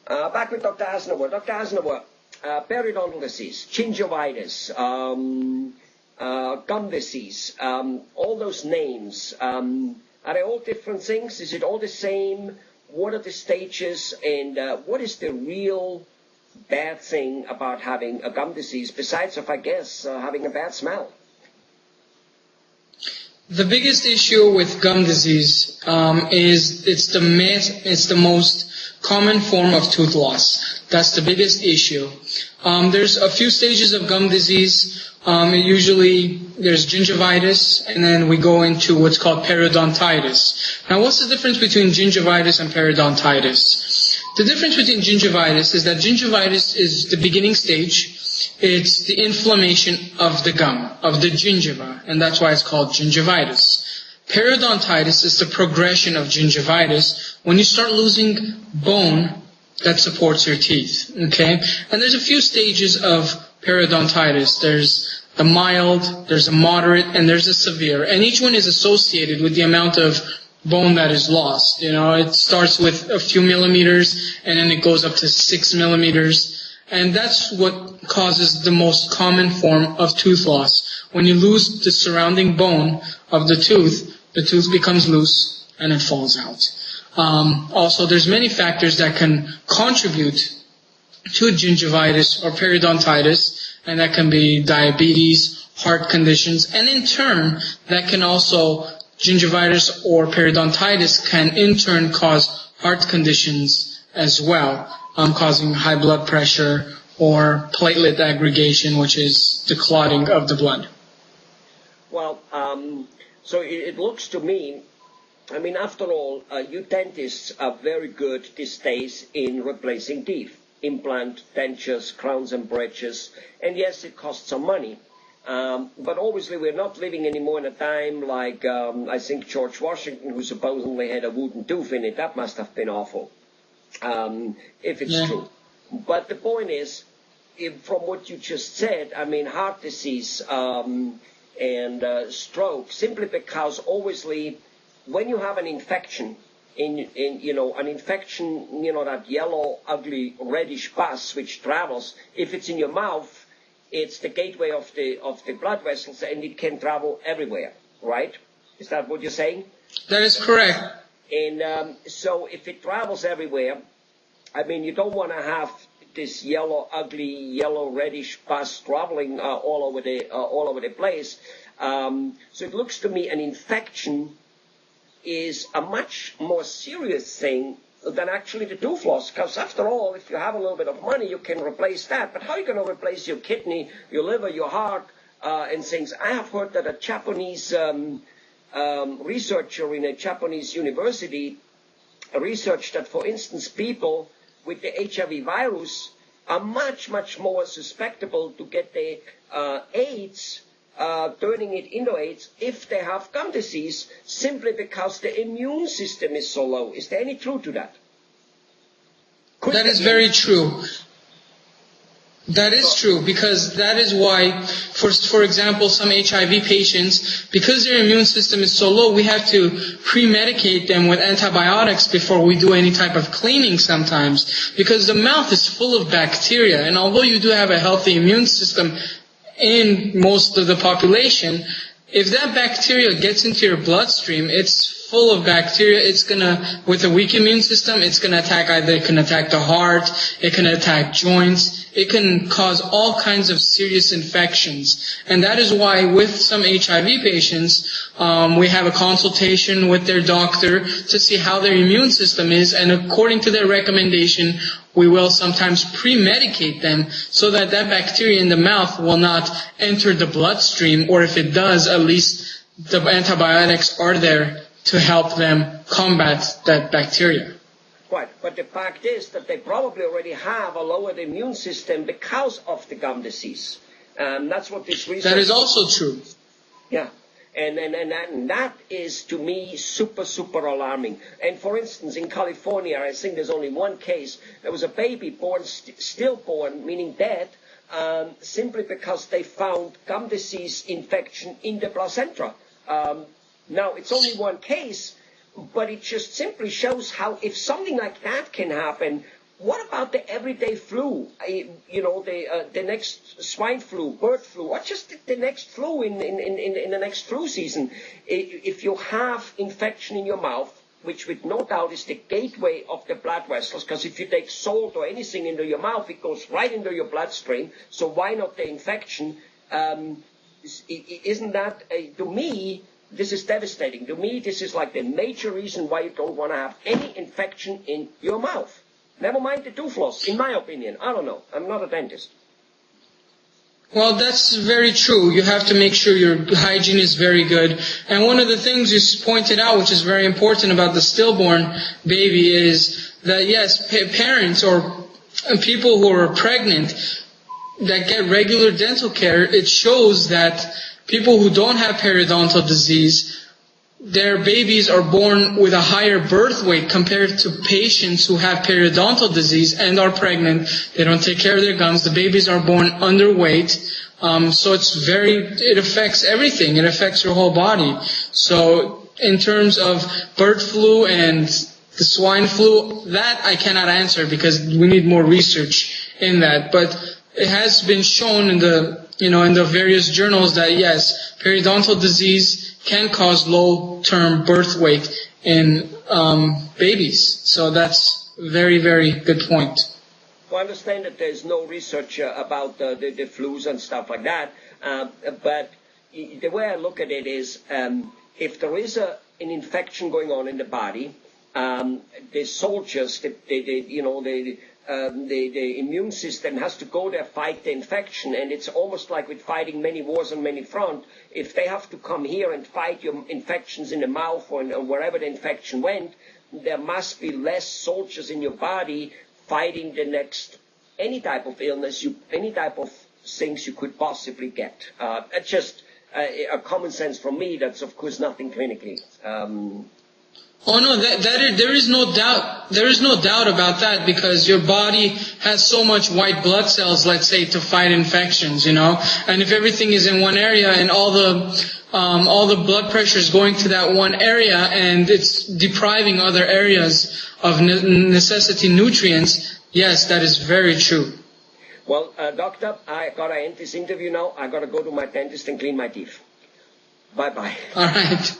Back with Dr. Aznavour. Dr. Aznavour, periodontal disease, gingivitis, gum disease, all those names, are they all different things? Is it all the same? What are the stages? And what is the real bad thing about having a gum disease, besides of, I guess, having a bad smell? The biggest issue with gum disease is it's the most common form of tooth loss. That's the biggest issue. There's a few stages of gum disease. Usually there's gingivitis, and then we go into what's called periodontitis. Now, what's the difference between gingivitis and periodontitis? The difference between gingivitis is that gingivitis is the beginning stage. It's the inflammation of the gum, of the gingiva, and that's why it's called gingivitis. Periodontitis is the progression of gingivitis when you start losing bone that supports your teeth, okay? And there's a few stages of periodontitis. There's the mild, there's a moderate, and there's a severe. And each one is associated with the amount of bone that is lost. You know, it starts with a few millimeters, and then it goes up to 6 millimeters. And that's what causes the most common form of tooth loss. When you lose the surrounding bone of the tooth becomes loose and it falls out. Also, there's many factors that can contribute to gingivitis or periodontitis, and that can be diabetes, heart conditions, and in turn, that can also, gingivitis or periodontitis can in turn cause heart conditions as well, causing high blood pressure or platelet aggregation, which is the clotting of the blood. Well, so it looks to me, I mean, after all, you dentists are very good these days in replacing teeth, implant, dentures, crowns and bridges, and yes, it costs some money. But obviously we're not living anymore in a time like, I think, George Washington, who supposedly had a wooden tooth in it. That must have been awful, if it's true. But the point is, from what you just said, I mean, heart disease and stroke, simply because obviously when you have an infection, an infection, that yellow, ugly, reddish pus which travels, if it's in your mouth, it's the gateway of the blood vessels, and it can travel everywhere, right? Is that what you're saying? That is correct. And so if it travels everywhere, I mean, you don't want to have this yellow, ugly, yellow, reddish pus traveling all over the place. So it looks to me an infection is a much more serious thing than actually the tooth loss. Because after all, if you have a little bit of money, you can replace that. But how are you going to replace your kidney, your liver, your heart, and things? I have heard that a Japanese researcher in a Japanese university researched that, for instance, people with the HIV virus are much, much more susceptible to get the AIDS, turning it into AIDS, if they have gum disease, simply because the immune system is so low. Is there any truth to that? That is very true. That is true, because that is why, for example, some HIV patients, because their immune system is so low, we have to pre-medicate them with antibiotics before we do any type of cleaning sometimes, because the mouth is full of bacteria, and although you do have a healthy immune system in most of the population, if that bacteria gets into your bloodstream, it's full of bacteria. It's gonna, with a weak immune system, it's gonna attack, either it can attack the heart, it can attack joints, it can cause all kinds of serious infections. And that is why with some HIV patients, we have a consultation with their doctor to see how their immune system is, and according to their recommendation, we will sometimes pre-medicate them so that that bacteria in the mouth will not enter the bloodstream, or if it does, at least the antibiotics are there to help them combat that bacteria. Right, but the fact is that they probably already have a lowered immune system because of the gum disease. That's what this research... That is also true. Yeah. And that is, to me, super, super alarming. And for instance, in California, I think there's only one case. There was a baby born, stillborn, meaning dead, simply because they found gum disease infection in the placenta. Now, it's only one case, but it just simply shows how, if something like that can happen, what about the everyday flu? The next swine flu, bird flu, or just the next flu in the next flu season? If you have infection in your mouth, which with no doubt is the gateway of the blood vessels, because if you take salt or anything into your mouth, it goes right into your bloodstream. So why not the infection? Isn't that, to me, this is devastating. To me, this is like the major reason why you don't want to have any infection in your mouth. Never mind the tooth loss, in my opinion. I don't know. I'm not a dentist. Well, that's very true. You have to make sure your hygiene is very good. And one of the things you pointed out, which is very important about the stillborn baby, is that, yes, parents or people who are pregnant that get regular dental care, it shows that people who don't have periodontal disease, their babies are born with a higher birth weight compared to patients who have periodontal disease and are pregnant. They don't take care of their gums. The babies are born underweight. So it affects everything. It affects your whole body. So in terms of bird flu and the swine flu, that I cannot answer because we need more research in that. But it has been shown in the various journals that yes, periodontal disease can cause low-term birth weight in babies. So that's a very, very good point. Well, I understand that there's no research about the flus and stuff like that, but the way I look at it is if there is an infection going on in the body, the soldiers, the immune system has to go there, fight the infection, and it's almost like with fighting many wars on many fronts. If they have to come here and fight your infections in the mouth or wherever the infection went, there must be less soldiers in your body fighting the next, any type of illness, any type of things you could possibly get. It's just a common sense from me. That's, of course, nothing clinically. Oh no, there is no doubt. There is no doubt about that because your body has so much white blood cells, let's say, to fight infections, And if everything is in one area and all the blood pressure is going to that one area and it's depriving other areas of necessity nutrients, yes, that is very true. Well, doctor, I gotta end this interview now. I gotta go to my dentist and clean my teeth. Bye-bye. All right.